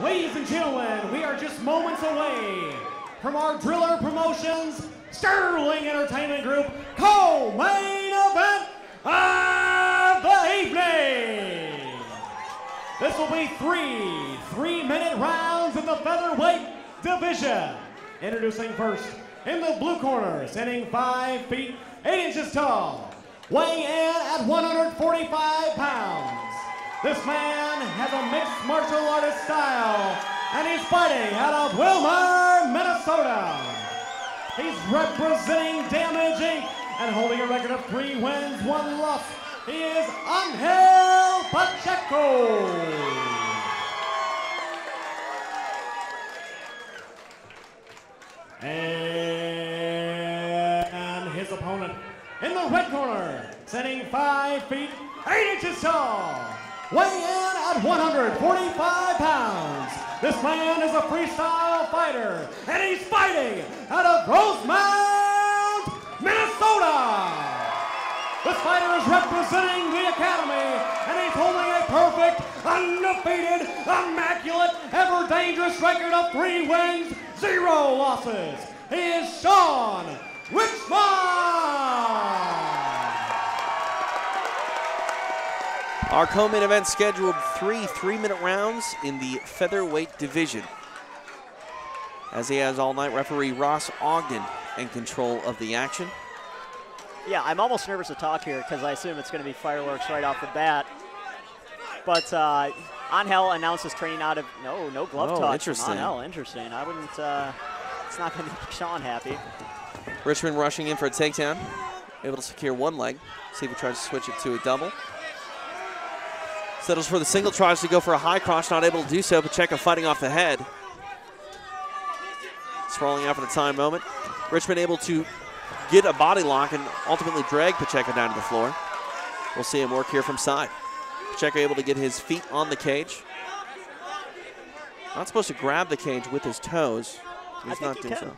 Ladies and gentlemen, we are just moments away from our Driller Promotions Sterling Entertainment Group co-main event of the evening. This will be three-minute rounds in the featherweight division. Introducing first, in the blue corner, standing 5 feet 8 inches tall, weighing in at 145 pounds. This man has a mixed martial artist style, and he's fighting out of Wilmer, Minnesota. He's representing Damage Inc. and holding a record of 3 wins, 1 loss. He is Angel Pacheco. And his opponent in the red corner, standing 5 feet 8 inches tall, weighing in at 145 pounds. This man is a freestyle fighter, and he's fighting out of Rosemount, Minnesota. This fighter is representing the Academy, and he's holding a perfect, undefeated, immaculate, ever-dangerous record of 3 wins, 0 losses. He is Sean Richman. Our co-main event scheduled 3 3-minute rounds in the featherweight division. As he has all night, referee Ross Ogden in control of the action. Yeah, I'm almost nervous to talk here because I assume it's going to be fireworks right off the bat. But Angel announces training out of no glove touch. Interesting. Angel, interesting. I wouldn't. It's not going to make Sean happy. Richman rushing in for a takedown, able to secure 1 leg. See if he tries to switch it to a double. Settles for the single, tries to go for a high cross, not able to do so. Pacheco fighting off the head. Sprawling out for the time moment. Richman able to get a body lock and ultimately drag Pacheco down to the floor. We'll see him work here from side. Pacheco able to get his feet on the cage. Not supposed to grab the cage with his toes. He's not doing so.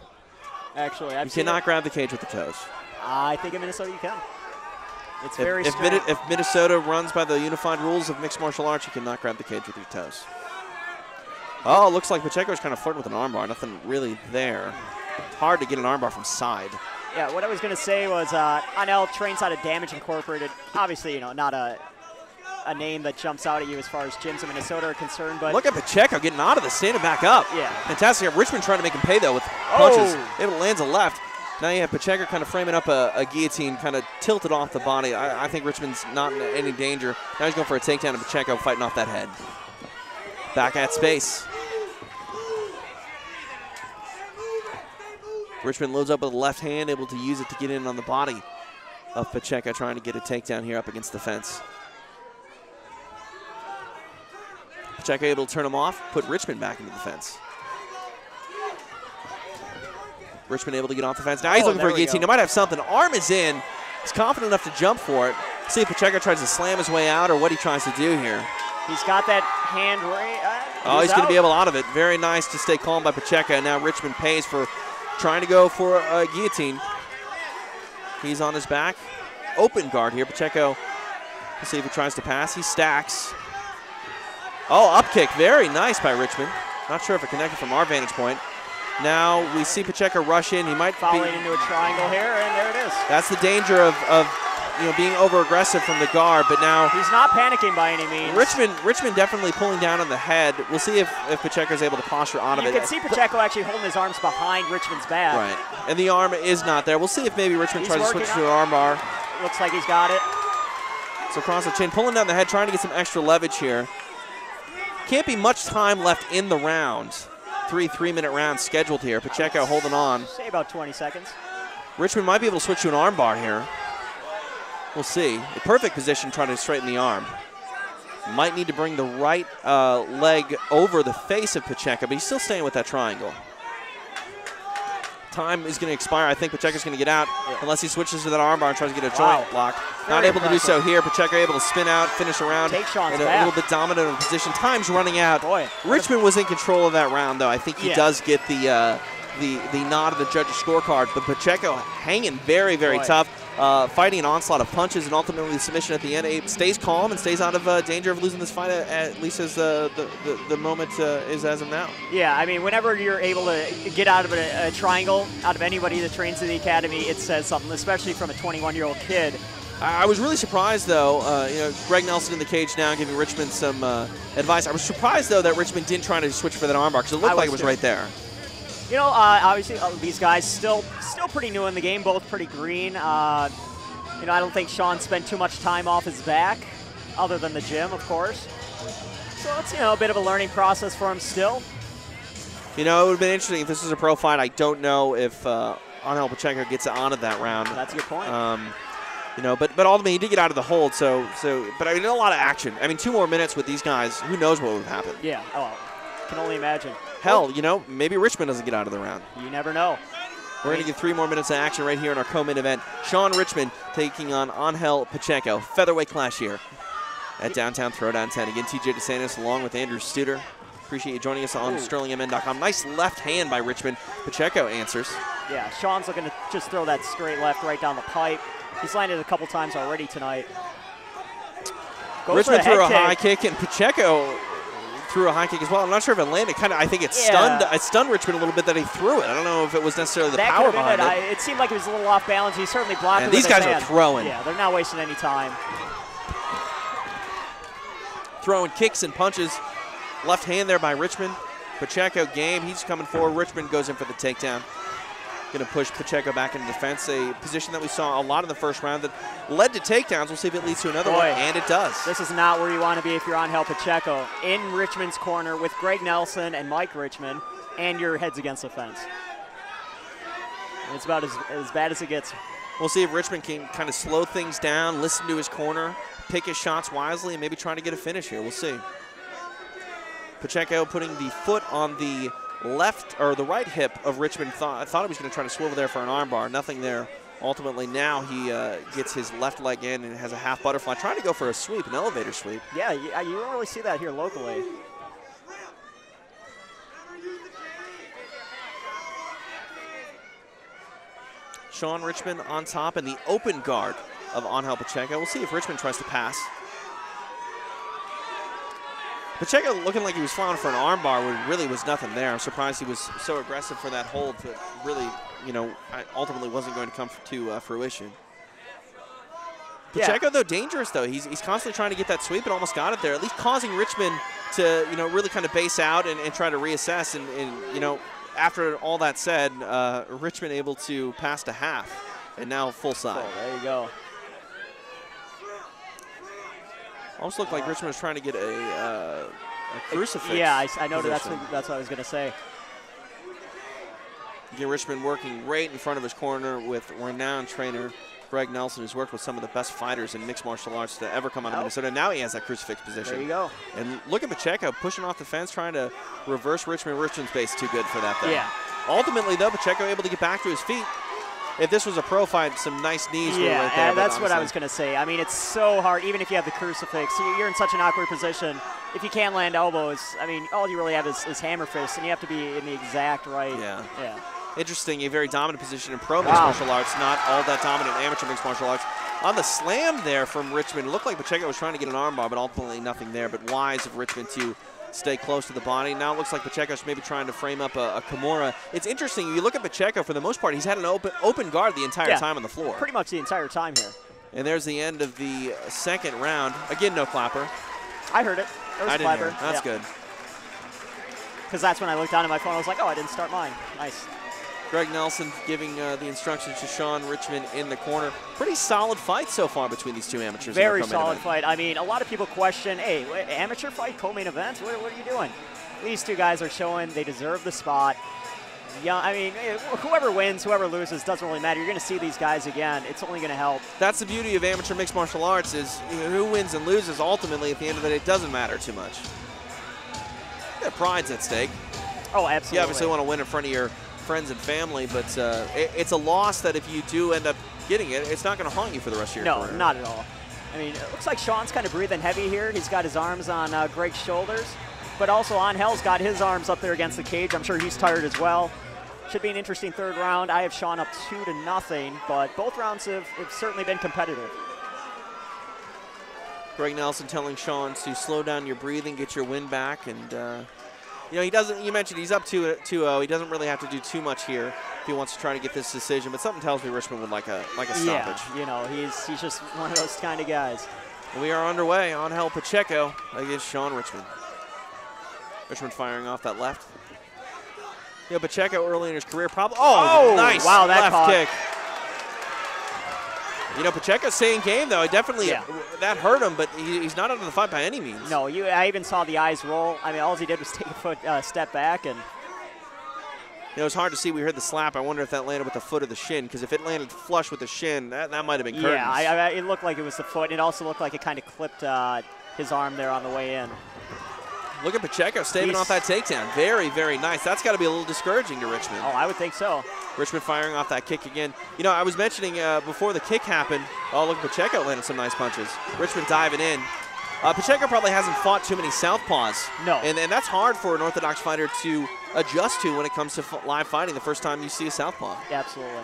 Actually, you cannot grab the cage with the toes. I think in Minnesota you can. It's very strong. If Minnesota runs by the unified rules of mixed martial arts, you cannot grab the cage with your toes. Oh, looks like Pacheco's kind of flirting with an armbar. Nothing really there. Hard to get an armbar from side. Yeah, what I was going to say was Angel trains out of Damage Incorporated. Obviously, not a name that jumps out at you as far as gyms in Minnesota are concerned. But look at Pacheco getting out of the standing back up. Yeah. Fantastic. Richmond trying to make him pay, though, with punches. Able to land a left. Now you have Pacheco kind of framing up a guillotine, kind of tilted off the body. I think Richmond's not in any danger. Now he's going for a takedown of Pacheco, fighting off that head. Back at space. Richmond loads up with the left hand, able to use it to get in on the body of Pacheco, trying to get a takedown here up against the fence. Pacheco able to turn him off, put Richmond back into the fence. Richmond able to get off the fence. Now he's looking for a guillotine. He might have something. Arm is in. He's confident enough to jump for it. See if Pacheco tries to slam his way out or what he tries to do here. He's got that hand right. He's going to be able out of it. Very nice to stay calm by Pacheco. And now Richmond pays for trying to go for a guillotine. He's on his back. Open guard here. Pacheco, let's see if he tries to pass. He stacks. Oh, up kick. Very nice by Richmond. Not sure if it connected from our vantage point. Now we see Pacheco rush in. He might falling into a triangle here, and there it is. That's the danger of being over-aggressive from the guard, but now he's not panicking by any means. Richmond definitely pulling down on the head. We'll see if Pacheco's able to posture out of it. You can see Pacheco actually holding his arms behind Richmond's back. Right, and the arm is not there. We'll see if maybe Richmond tries to switch to an arm bar. Looks like he's got it. So across the chin, pulling down the head, trying to get some extra leverage here. Can't be much time left in the round. 3 3-minute rounds scheduled here. Pacheco holding on. Say about 20 seconds. Richmond might be able to switch to an arm bar here. We'll see. A perfect position trying to straighten the arm. Might need to bring the right leg over the face of Pacheco, but he's still staying with that triangle. Time is going to expire. I think Pacheco's going to get out unless he switches to that arm bar and tries to get a joint block. Not able to do so here. Pacheco able to spin out, finish around in a little bit dominant of a position. Time's running out. Richmond was in control of that round, though. I think he does get the the nod of the judges' scorecards. But Pacheco hanging very, very tough, fighting an onslaught of punches, and ultimately the submission at the end. Abe stays calm and stays out of danger of losing this fight, at least as the moment is as of now. Yeah, I mean, whenever you're able to get out of a triangle, out of anybody that trains in the academy, it says something, especially from a 21-year-old kid. I was really surprised, though, Greg Nelson in the cage now giving Richman some advice. I was surprised, though, that Richman didn't try to switch for that armbar, because it looked like it was right there. You know, obviously, these guys still pretty new in the game, both pretty green. You know, I don't think Sean spent too much time off his back, other than the gym, of course. So it's, you know, a bit of a learning process for him still. You know, it would have been interesting if this was a pro fight. I don't know if Angel Pacheco gets on of that round. That's a good point. You know, but ultimately he did get out of the hold. But I mean, a lot of action. I mean, 2 more minutes with these guys. Who knows what would happen? Yeah. Oh, can only imagine. Hell, you know, maybe Richman doesn't get out of the round. You never know. We're going to get 3 more minutes of action right here in our co-main event. Sean Richman taking on Angel Pacheco. Featherweight clash here at Downtown Throwdown 10. Again, TJ DeSantis along with Andrew Studer. Appreciate you joining us on SterlingMN.com. Nice left hand by Richman. Pacheco answers. Yeah, Sean's looking to just throw that straight left right down the pipe. He's landed a couple times already tonight. Richman threw a high kick, and Pacheco threw a high kick as well. I'm not sure if it landed. I think it stunned. It stunned Richman a little bit that he threw it. I don't know if it was necessarily the power behind it. It seemed like it was a little off balance. He certainly blocked it. And these guys are throwing. Yeah, they're not wasting any time. Throwing kicks and punches. Left hand there by Richman. Pacheco game. He's coming forward. Richman goes in for the takedown. Going to push Pacheco back into defense, a position that we saw a lot in the first round that led to takedowns. We'll see if it leads to another one, and it does. This is not where you want to be if you're Angel Pacheco. In Richman's corner with Greg Nelson and Mike Richman, and your head's against the fence. It's about as bad as it gets. We'll see if Richman can kind of slow things down, listen to his corner, pick his shots wisely, and maybe try to get a finish here. We'll see. Pacheco putting the foot on the left or the right hip of Richman. I thought he was going to try to swivel there for an armbar. Nothing there. Ultimately, now he gets his left leg in and has a half butterfly, trying to go for a sweep, an elevator sweep. Yeah, you don't really see that here locally. Sean Richman on top in the open guard of Angel Pacheco. We'll see if Richman tries to pass. Pacheco looking like he was flying for an armbar when really was nothing there. I'm surprised he was so aggressive for that hold, but really, you know, ultimately wasn't going to come to fruition. Pacheco, though, dangerous, though. He's constantly trying to get that sweep and almost got it there, at least causing Richman to, you know, really kind of base out and try to reassess. And, you know, after all that said, Richman able to pass to half and now full side. Oh, there you go. Almost looked like Richman was trying to get a crucifix. Yeah, I noted that's what I was going to say. Again, Richman working right in front of his corner with renowned trainer Greg Nelson, who's worked with some of the best fighters in mixed martial arts to ever come out of Minnesota. Now he has that crucifix position. There you go. And look at Pacheco pushing off the fence, trying to reverse Richman. Richman's base too good for that, though. Yeah. Ultimately, though, Pacheco able to get back to his feet. If this was a pro fight, some nice knees were right there. Yeah, that's what I was going to say. I mean, it's so hard, even if you have the crucifix. You're in such an awkward position. If you can't land elbows, I mean, all you really have is hammer fists, and you have to be in the exact right. Yeah. Interesting, a very dominant position in pro mixed martial arts, not all that dominant in amateur mixed martial arts. On the slam there from Richman, it looked like Pacheco was trying to get an armbar, but ultimately nothing there. But wise of Richman to stay close to the body. Now it looks like Pacheco's maybe trying to frame up a Kimura. It's interesting, you look at Pacheco, for the most part, he's had an open guard the entire time on the floor. Pretty much the entire time here. And there's the end of the second round. Again, no clapper. I heard it. There was a clapper. That's good. Because that's when I looked down at my phone, I was like, oh, I didn't start mine. Nice. Greg Nelson giving the instructions to Sean Richman in the corner. Pretty solid fight so far between these two amateurs. Very solid fight. I mean, a lot of people question, hey, amateur fight, co-main events? What are you doing? These two guys are showing they deserve the spot. Yeah, I mean, whoever wins, whoever loses, doesn't really matter. You're going to see these guys again. It's only going to help. That's the beauty of amateur mixed martial arts is who wins and loses ultimately at the end of the day, it doesn't matter too much. Yeah, pride's at stake. Oh, absolutely. You obviously want to win in front of your friends and family, but it's a loss that if you do end up getting it, it's not going to haunt you for the rest of your career. No, not at all. I mean, it looks like Sean's kind of breathing heavy here. He's got his arms on Greg's shoulders, but also Angel's got his arms up there against the cage. I'm sure he's tired as well. Should be an interesting third round. I have Sean up 2-0, but both rounds have certainly been competitive. Greg Nelson telling Sean to slow down your breathing, get your wind back, and you know, he doesn't. You mentioned he's up 2-0. He doesn't really have to do too much here if he wants to try to get this decision. But something tells me Richman would like a stoppage. Yeah, you know, he's just one of those kind of guys. We are underway. Angel Pacheco against Sean Richman. Richman firing off that left. You know, Pacheco early in his career probably. Oh, nice! Wow, that left kick. You know, Pacheco's staying game, though. He definitely, that hurt him, but he's not out of the fight by any means. No, I even saw the eyes roll. I mean, all he did was take a step back. And you know, it's hard to see. We heard the slap. I wonder if that landed with the foot or the shin, because if it landed flush with the shin, that might have been curtains. Yeah, it looked like it was the foot. It also looked like it kind of clipped his arm there on the way in. Look at Pacheco staving off that takedown. Very, very nice. That's got to be a little discouraging to Richman. Oh, I would think so. Richman firing off that kick again. You know, I was mentioning before the kick happened, oh, look, Pacheco landed some nice punches. Richman diving in. Pacheco probably hasn't fought too many southpaws. No. And that's hard for an orthodox fighter to adjust to when it comes to live fighting the first time you see a southpaw. Absolutely.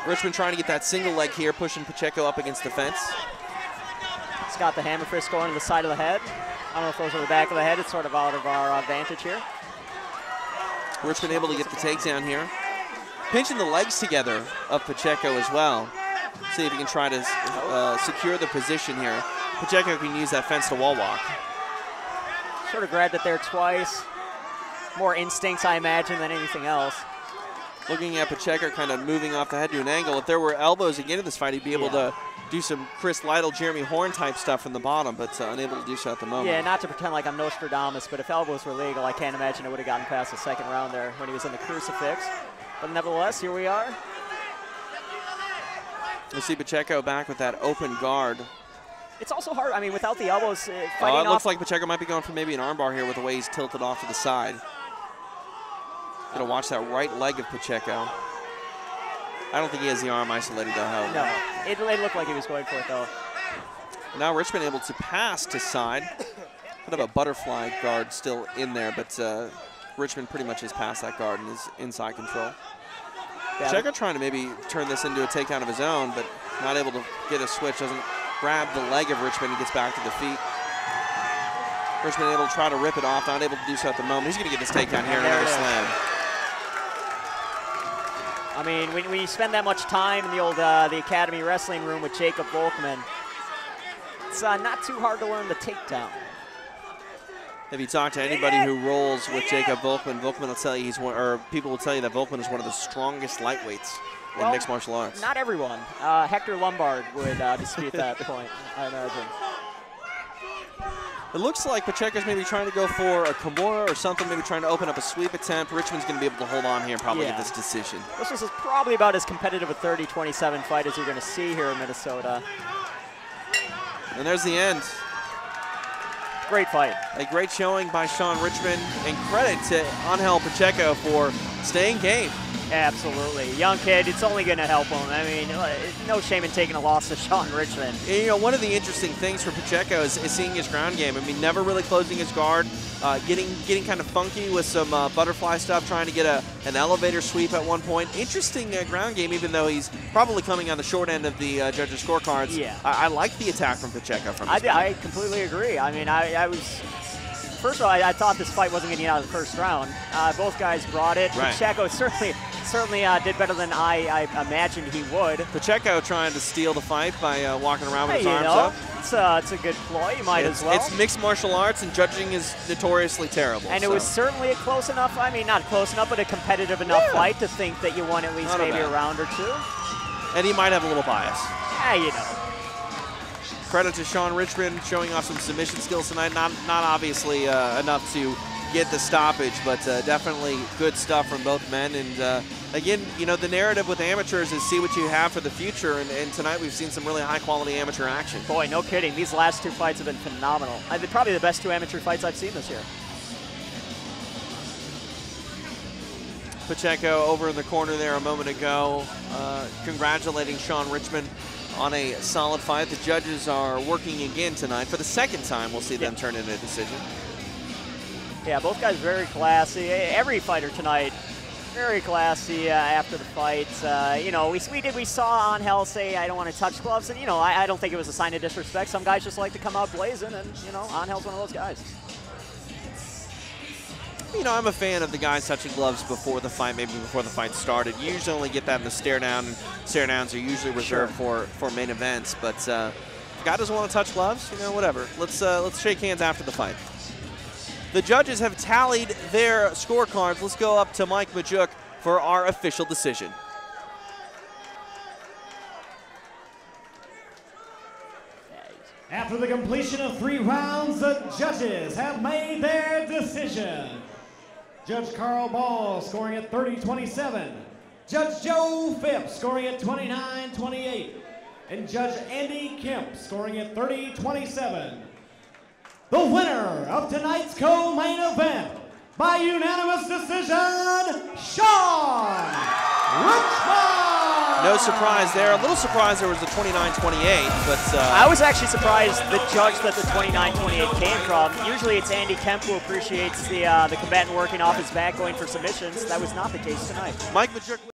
Richman trying to get that single leg here, pushing Pacheco up against the fence. He's got the hammer fist going to the side of the head. I don't know if those are the back of the head. It's sort of out of our advantage here. Richman able to get the takedown here. Pinching the legs together of Pacheco as well. See if he can try to secure the position here. Pacheco can use that fence to wall walk. Sort of grabbed it there twice. More instincts, I imagine, than anything else. Looking at Pacheco kind of moving off the head to an angle. If there were elbows again in this fight, he'd be able to do some Chris Lytle, Jeremy Horn type stuff from the bottom, but unable to do so at the moment. Yeah, not to pretend like I'm Nostradamus, but if elbows were legal, I can't imagine it would have gotten past the second round there when he was in the crucifix. But nevertheless, here we are. We see Pacheco back with that open guard. It's also hard, I mean, without the elbows, fighting it looks like Pacheco might be going for maybe an armbar here with the way he's tilted off to the side. Gonna watch that right leg of Pacheco. I don't think he has the arm isolated though, however. No, it looked like he was going for it though. Now Richman able to pass to side. Kind of a butterfly guard still in there, but Richman pretty much has passed that guard and is inside control. Pacheco trying to maybe turn this into a takedown of his own, but not able to get a switch. Doesn't grab the leg of Richman and gets back to the feet. Richman able to try to rip it off, not able to do so at the moment. He's going to get this takedown here, another slam. I mean, when you spend that much time in the old the Academy wrestling room with Jacob Volkman, it's not too hard to learn the takedown. If you talk to anybody who rolls with Jacob Volkman, Volkman will tell you people will tell you that Volkman is one of the strongest lightweights in mixed martial arts. Not everyone. Hector Lombard would dispute that point, I imagine. It looks like Pacheco's maybe trying to go for a Kimura or something, maybe trying to open up a sweep attempt. Richman's going to be able to hold on here and probably get this decision. This is probably about as competitive a 30-27 fight as you're going to see here in Minnesota. And there's the end. Great fight. A great showing by Sean Richman, and credit to Angel Pacheco for staying game. Absolutely. Young kid, it's only going to help him. I mean, no shame in taking a loss to Sean Richman. And, you know, one of the interesting things for Pacheco is seeing his ground game. I mean, never really closing his guard, getting kind of funky with some butterfly stuff, trying to get an elevator sweep at one point. Interesting ground game, even though he's probably coming on the short end of the judges' scorecards. Yeah. I like the attack from Pacheco from this I completely agree. I mean, I was... First of all, I thought this fight wasn't going to get out of the first round. Both guys brought it. Right. Pacheco certainly did better than I imagined he would. Pacheco trying to steal the fight by walking around with his arms up. It's a good ploy. You might as well. It's mixed martial arts, and judging is notoriously terrible. And it was certainly a close enough, I mean, not close enough, but a competitive enough fight to think that you won at least maybe a round or two. And he might have a little bias. Yeah, you know. Credit to Sean Richman showing off some submission skills tonight. Not obviously enough to get the stoppage, but definitely good stuff from both men. And again, you know, the narrative with amateurs is see what you have for the future. And tonight we've seen some really high-quality amateur action. Boy, no kidding. These last two fights have been phenomenal. Probably the best two amateur fights I've seen this year. Pacheco over in the corner there a moment ago, congratulating Sean Richman on a solid fight. The judges are working again tonight. For the second time, we'll see them turn in a decision. Yeah, both guys very classy. Every fighter tonight Very classy after the fight. You know, we saw Angel say, I don't want to touch gloves, and, you know, I don't think it was a sign of disrespect. Some guys just like to come out blazing, and, you know, Angel's one of those guys. You know, I'm a fan of the guys touching gloves before the fight, maybe before the fight started. You usually only get that in the stare down, and stare downs are usually reserved for main events. But if a guy doesn't want to touch gloves, you know, whatever. Let's shake hands after the fight. The judges have tallied their scorecards. Let's go up to Mike Majuk for our official decision. After the completion of 3 rounds, the judges have made their decision. Judge Carl Ball scoring at 30-27. Judge Joe Phipps scoring at 29-28. And Judge Andy Kemp scoring at 30-27. The winner of tonight's co-main event by unanimous decision, Sean Richman! No surprise there. A little surprised there was a 29-28, but... I was actually surprised the judge that the 29-28 came from. Usually it's Andy Kemp who appreciates the combatant working off his back, going for submissions. That was not the case tonight. Mike Majuk